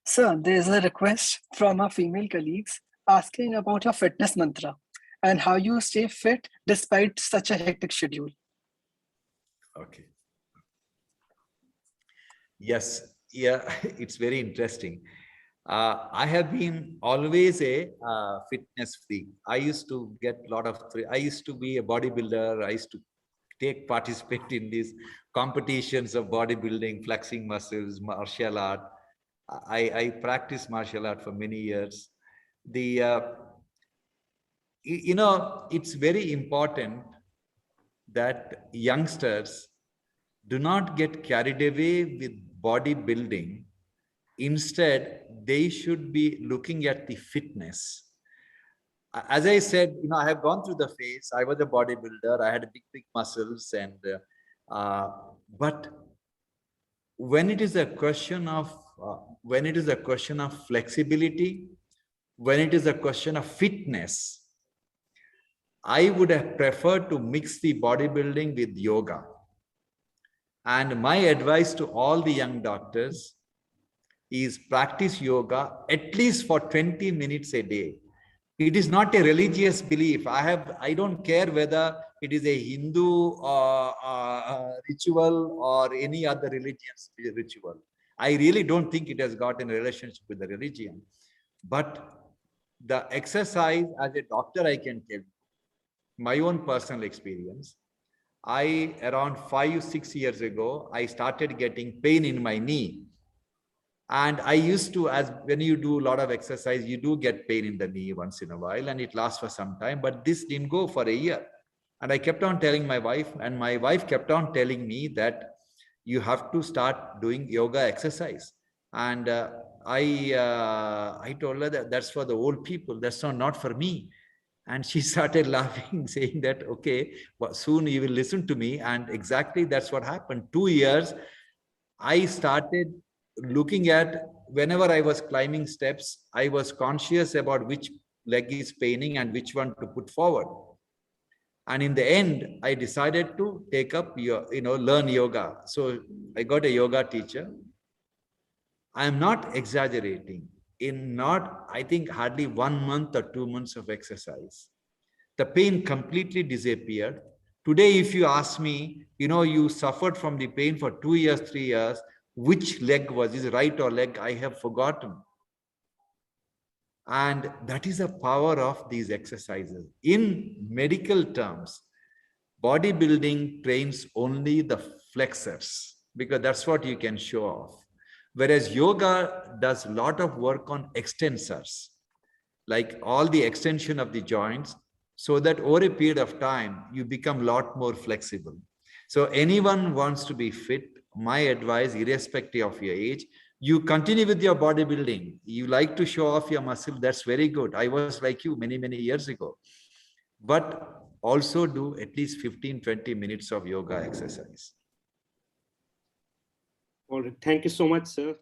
Sir, there is a request from our female colleagues asking about your fitness mantra and how you stay fit despite such a hectic schedule. Okay. Yes, yeah, it's very interesting. I have been always a fitness freak. I used to get a lot of, I used to be a bodybuilder. I used to participate in these competitions of bodybuilding, flexing muscles, martial art. I practiced martial art for many years. It's very important that youngsters do not get carried away with bodybuilding. Instead, they should be looking at the fitness. As I said, I have gone through the phase. I was a bodybuilder. I had big muscles, but when it is a question of flexibility, when it is a question of fitness, I would have preferred to mix the bodybuilding with yoga. And my advice to all the young doctors is practice yoga at least for 20 minutes a day. It is not a religious belief. I don't care whether it is a Hindu ritual or any other religious ritual. I really don't think it has got a relationship with the religion. But the exercise, as a doctor, I can tell you, my own personal experience. Around 5-6 years ago, I started getting pain in my knee. And I used to, when you do a lot of exercise, you do get pain in the knee once in a while, and it lasts for some time. But this didn't go for a year. And I kept on telling my wife, and my wife kept on telling me that you have to start doing yoga exercise. And I told her that that's for the old people. That's not for me. And she started laughing, saying that, okay, well, soon you will listen to me. And exactly that's what happened. 2 years, I started looking at, whenever I was climbing steps, I was conscious about which leg is paining and which one to put forward. And in the end, I decided to take up, learn yoga. So I got a yoga teacher. I am not exaggerating. I think, hardly 1 month or 2 months of exercise, the pain completely disappeared. Today, if you ask me, you suffered from the pain for 2 years, 3 years, which leg was it, right or leg? I have forgotten. And that is the power of these exercises. In medical terms, bodybuilding trains only the flexors, because that's what you can show off. Whereas yoga does a lot of work on extensors, like all the extension of the joints, so that over a period of time, you become a lot more flexible. So anyone wants to be fit, my advice, irrespective of your age, you continue with your bodybuilding. You like to show off your muscle, that's very good. I was like you many years ago. But also do at least 15-20 minutes of yoga exercise. All right. Thank you so much, sir.